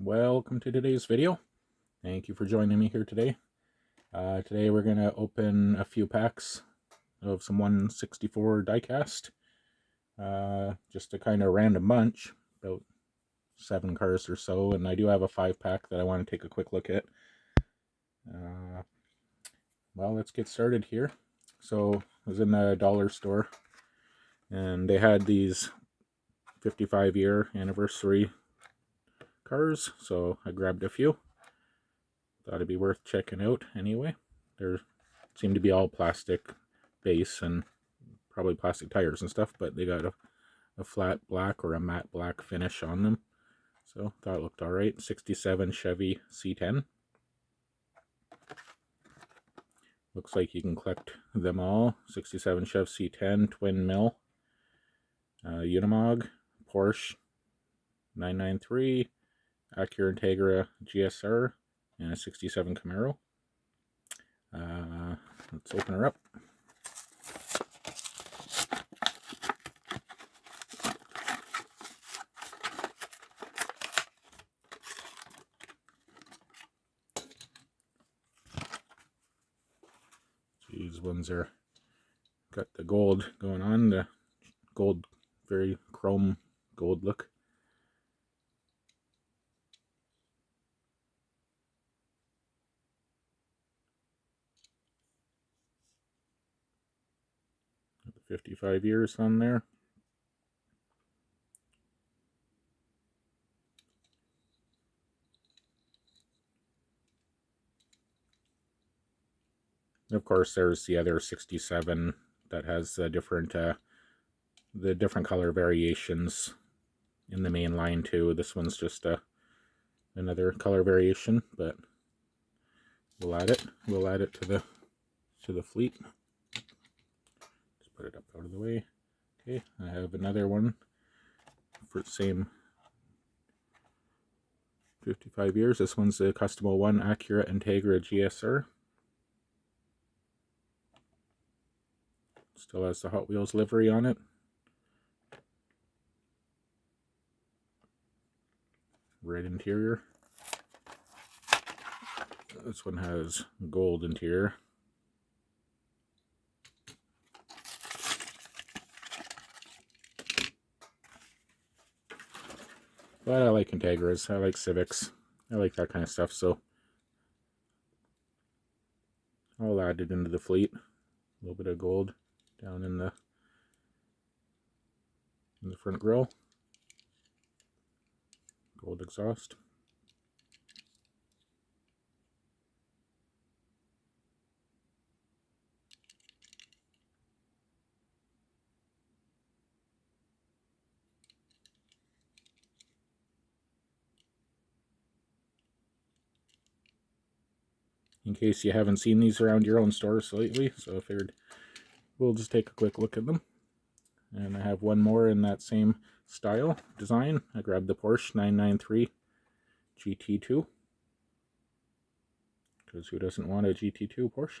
Welcome to today's video. Thank you for joining me here today. Today we're going to open a few packs of some 164 diecast. Just a kind of random bunch, about 7 cars or so, and I do have a 5-pack that I want to take a quick look at. Well, let's get started here. So I was in the dollar store, and they had these 55-year anniversary cars, so I grabbed a few. Thought it'd be worth checking out anyway. They seem to be all plastic base and probably plastic tires and stuff, but they got a flat black or a matte black finish on them, so thought it looked alright. 67 Chevy C10. Looks like you can collect them all. 67 Chev C10 twin mill, Unimog, Porsche 993, Acura Integra GSR, and a 67 Camaro. Let's open her up. These ones are got the gold going on, the gold, very chrome gold look. The 55 years on there. Of course, there's the other 67 that has the different color variations in the main line too. This one's just another color variation, but we'll add it. We'll add it to the fleet. Just put it up out of the way. Okay, I have another one for the same 55 years. This one's the Custom 01 Acura Integra GSR. Still has the Hot Wheels livery on it. Red interior. This one has gold interior. But I like Integras, I like Civics, I like that kind of stuff, so I'll add it into the fleet. A little bit of gold down in the front grille. Gold exhaust. In case you haven't seen these around your own stores lately, so I figured we'll just take a quick look at them. And I have one more in that same style design. I grabbed the Porsche 993 GT2, because who doesn't want a GT2 Porsche?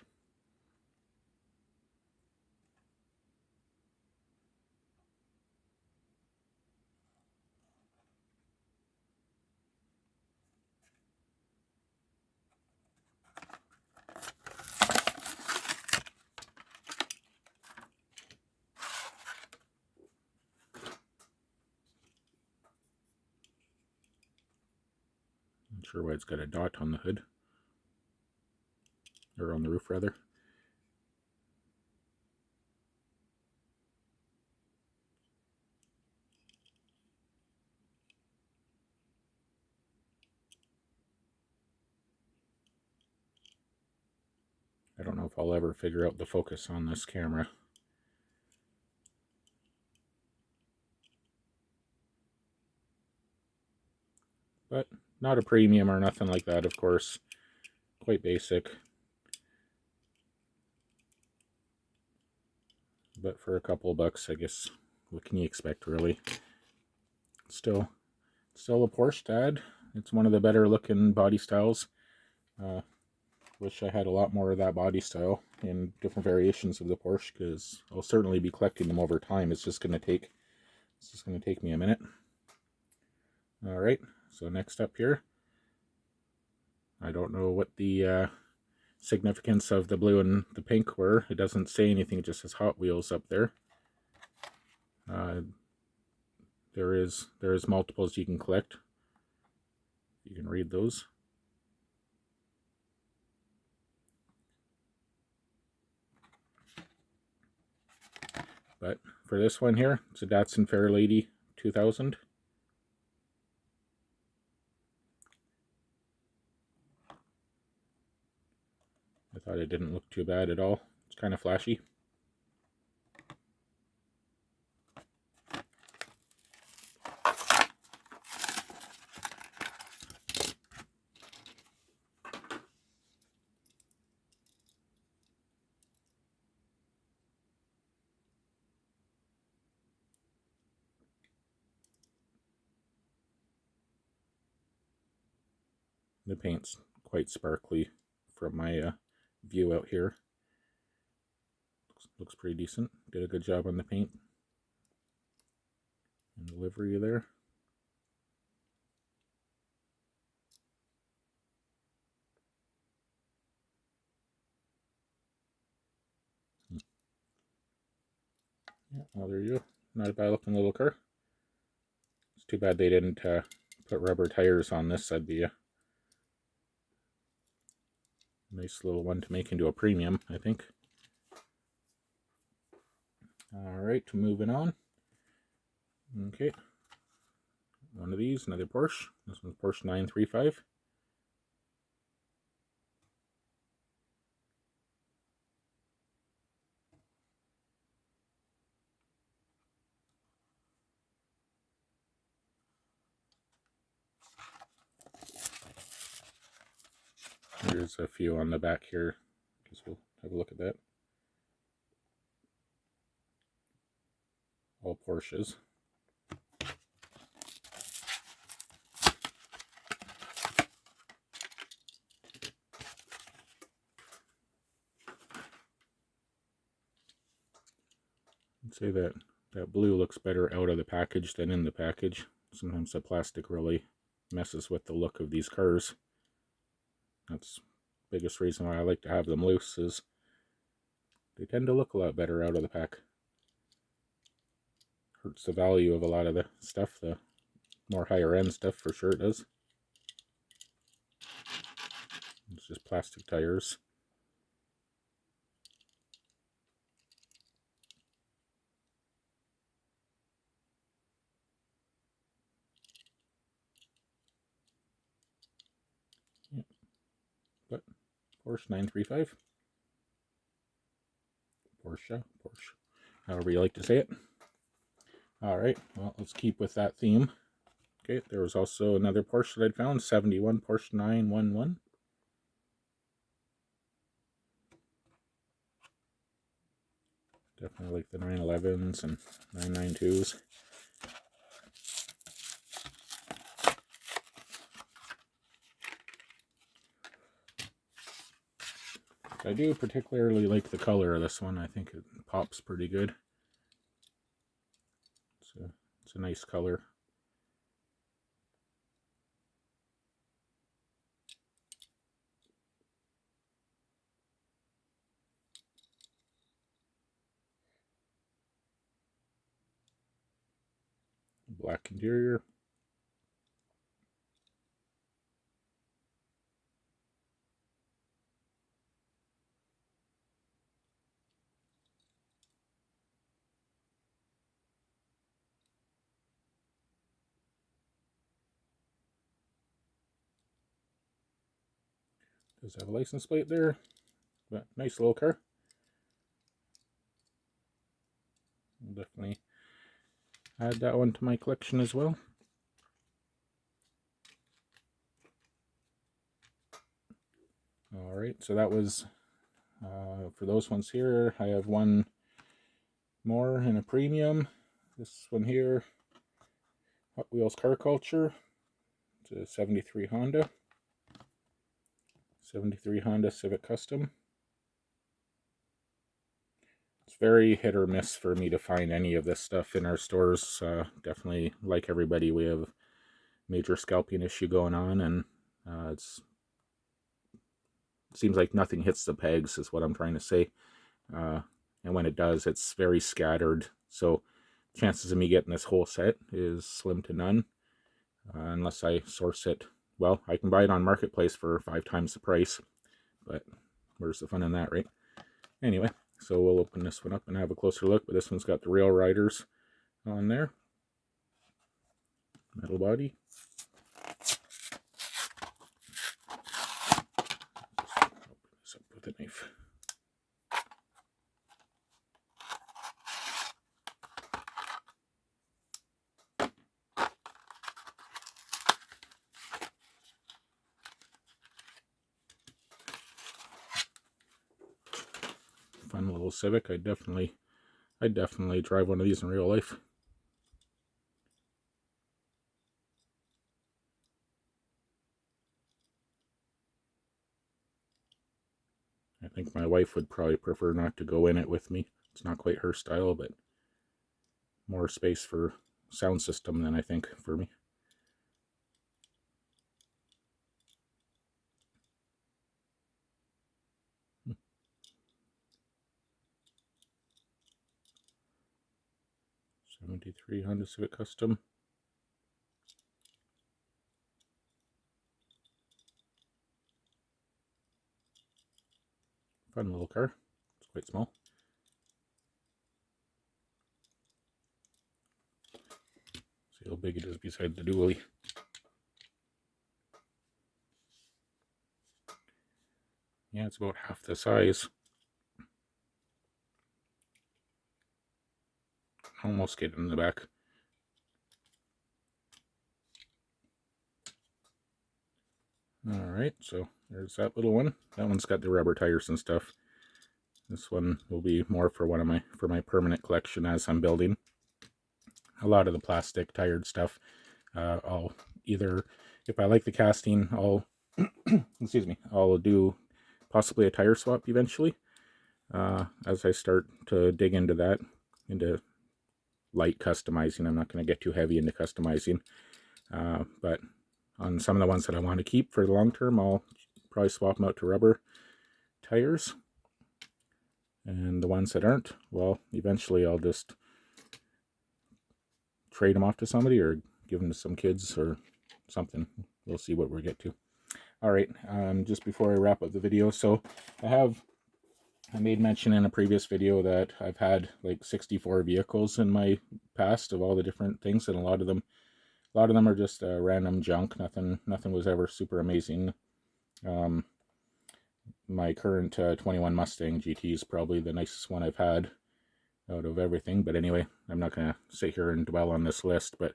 Not sure why it's got a dot on the hood, or on the roof rather. I don't know if I'll ever figure out the focus on this camera. But not a premium or nothing like that, of course. Quite basic. But for a couple of bucks, I guess, what can you expect, really? Still a Porsche to add. It's one of the better looking body styles. Wish I had a lot more of that body style in different variations of the Porsche, because I'll certainly be collecting them over time. It's just going to take me a minute. Alright, so next up here, I don't know what the significance of the blue and the pink were. It doesn't say anything, it just says Hot Wheels up there. There is multiples you can collect. You can read those. But for this one here, it's a Datsun Fairlady 2000. I thought it didn't look too bad at all. It's kind of flashy. The paint's quite sparkly from my view out here. Looks pretty decent. Did a good job on the paint and the livery there. Yeah, well, there you go. Not a bad looking little car. It's too bad they didn't put rubber tires on this. That'd be a nice little one to make into a premium, I think. Alright, moving on. Okay. One of these, another Porsche. This one's Porsche 935. There's a few on the back here. Guess we'll have a look at that. All Porsches. I'd say that blue looks better out of the package than in the package. Sometimes the plastic really messes with the look of these cars. That's the biggest reason why I like to have them loose, is they tend to look a lot better out of the pack. Hurts the value of a lot of the stuff, the more higher end stuff for sure it does. It's just plastic tires. Yeah. But Porsche 935. Porsche, however you like to say it. Alright, well, let's keep with that theme. Okay, there was also another Porsche that I'd found, 71 Porsche 911. Definitely like the 911s and 992s. I do particularly like the color of this one. I think it pops pretty good. It's a nice color. Black interior. Does have a license plate there, but nice little car. I'll definitely add that one to my collection as well. Alright, so that was for those ones here. I have one more in a premium. This one here, Hot Wheels Car Culture. It's a 73 Honda. 73 Honda Civic Custom. It's very hit or miss for me to find any of this stuff in our stores. Definitely, like everybody, we have major scalping issue going on, and it seems like nothing hits the pegs is what I'm trying to say. And when it does, it's very scattered. So chances of me getting this whole set is slim to none, unless I source it. Well, I can buy it on Marketplace for 5 times the price, but where's the fun in that, right? Anyway, so we'll open this one up and have a closer look. But this one's got the rail riders on there. Metal body. Open this up with a knife. Fun little Civic. I'd definitely drive one of these in real life. I think my wife would probably prefer not to go in it with me. It's not quite her style, but more space for sound system than I think for me. '73 Honda Civic Custom. Fun little car. It's quite small. See how big it is beside the dually. Yeah, it's about half the size. Almost get in the back. Alright, so there's that little one. That one's got the rubber tires and stuff. This one will be more for my permanent collection as I'm building. A lot of the plastic tired stuff, I'll either, if I like the casting, I'll excuse me, I'll do possibly a tire swap eventually. As I start to dig into that, into light customizing. I'm not going to get too heavy into customizing, but on some of the ones that I want to keep for the long term, I'll probably swap them out to rubber tires. And the ones that aren't, well, eventually I'll just trade them off to somebody or give them to some kids or something. We'll see what we get to. All right, just before I wrap up the video, so I made mention in a previous video that I've had like 64 vehicles in my past of all the different things, and a lot of them are just random junk. Nothing was ever super amazing. My current 21 Mustang GT is probably the nicest one I've had out of everything. But anyway, I'm not going to sit here and dwell on this list, but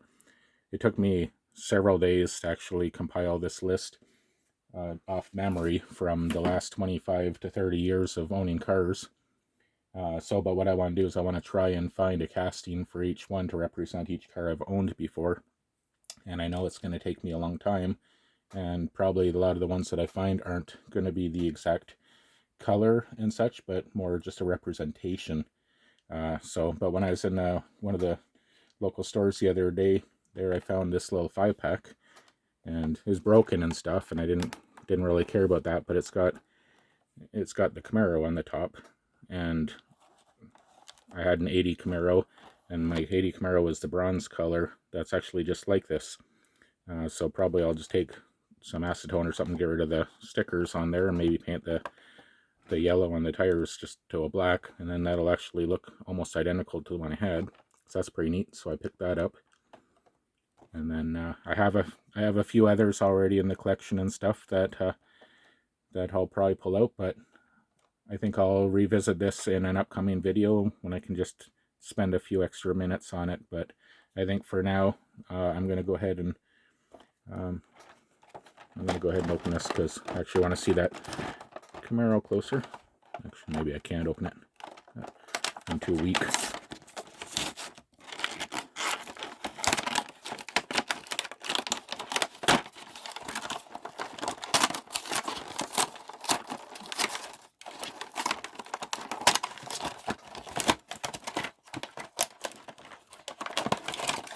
it took me several days to actually compile this list off memory from the last 25 to 30 years of owning cars. But what I want to do is I want to try and find a casting for each one to represent each car I've owned before. And I know it's going to take me a long time, and probably a lot of the ones that I find aren't going to be the exact color and such, but more just a representation. But when I was in one of the local stores the other day, there I found this little 5-pack, and it was broken and stuff, and I didn't really care about that, but it's got the Camaro on the top, and I had an 80 Camaro, and my 80 Camaro was the bronze color. That's actually just like this. So probably I'll just take some acetone or something, get rid of the stickers on there, and maybe paint the yellow on the tires just to a black, and then that'll actually look almost identical to the one I had. So that's pretty neat. So I picked that up, and then I have a few others already in the collection and stuff that I'll probably pull out, but I think I'll revisit this in an upcoming video when I can just spend a few extra minutes on it. But I think for now, I'm going to go ahead and open this, because I actually want to see that Camaro closer. Actually, maybe I can't open it. I'm too weak.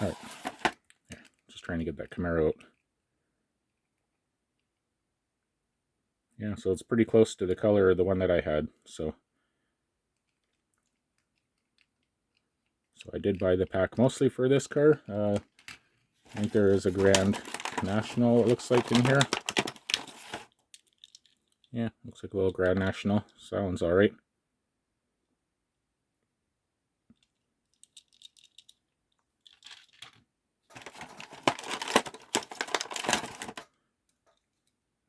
All right, just trying to get that Camaro out. Yeah, so it's pretty close to the color of the one that I had. So I did buy the pack mostly for this car. I think there is a Grand National, it looks like, in here. Yeah, looks like a little Grand National. Sounds alright.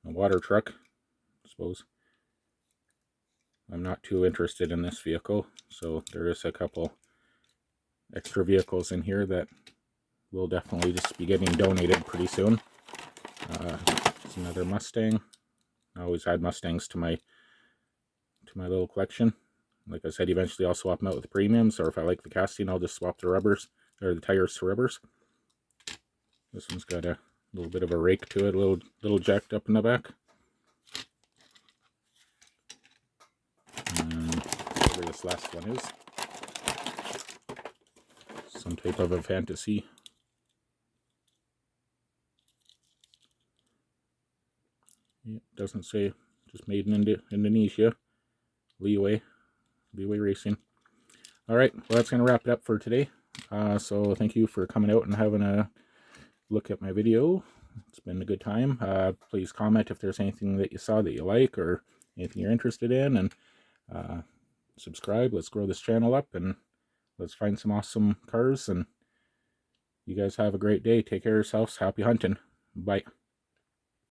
A water truck, I suppose. I'm not too interested in this vehicle, so there is a couple extra vehicles in here that will definitely just be getting donated pretty soon. It's another Mustang. I always had Mustangs to my little collection. Like I said, eventually I'll swap them out with premiums, or if I like the casting, I'll just swap the rubbers, or the tires to rubbers. This one's got a little bit of a rake to it, a little jacked up in the back. And whatever this last one is, some type of a fantasy. Yeah, doesn't say, just made in Indonesia. Leeway Racing. Alright, well that's going to wrap it up for today. So thank you for coming out and having a look at my video. It's been a good time. Please comment if there's anything that you saw that you like or anything you're interested in, and subscribe. Let's grow this channel up and let's find some awesome cars. And you guys have a great day. Take care of yourselves. Happy hunting. Bye.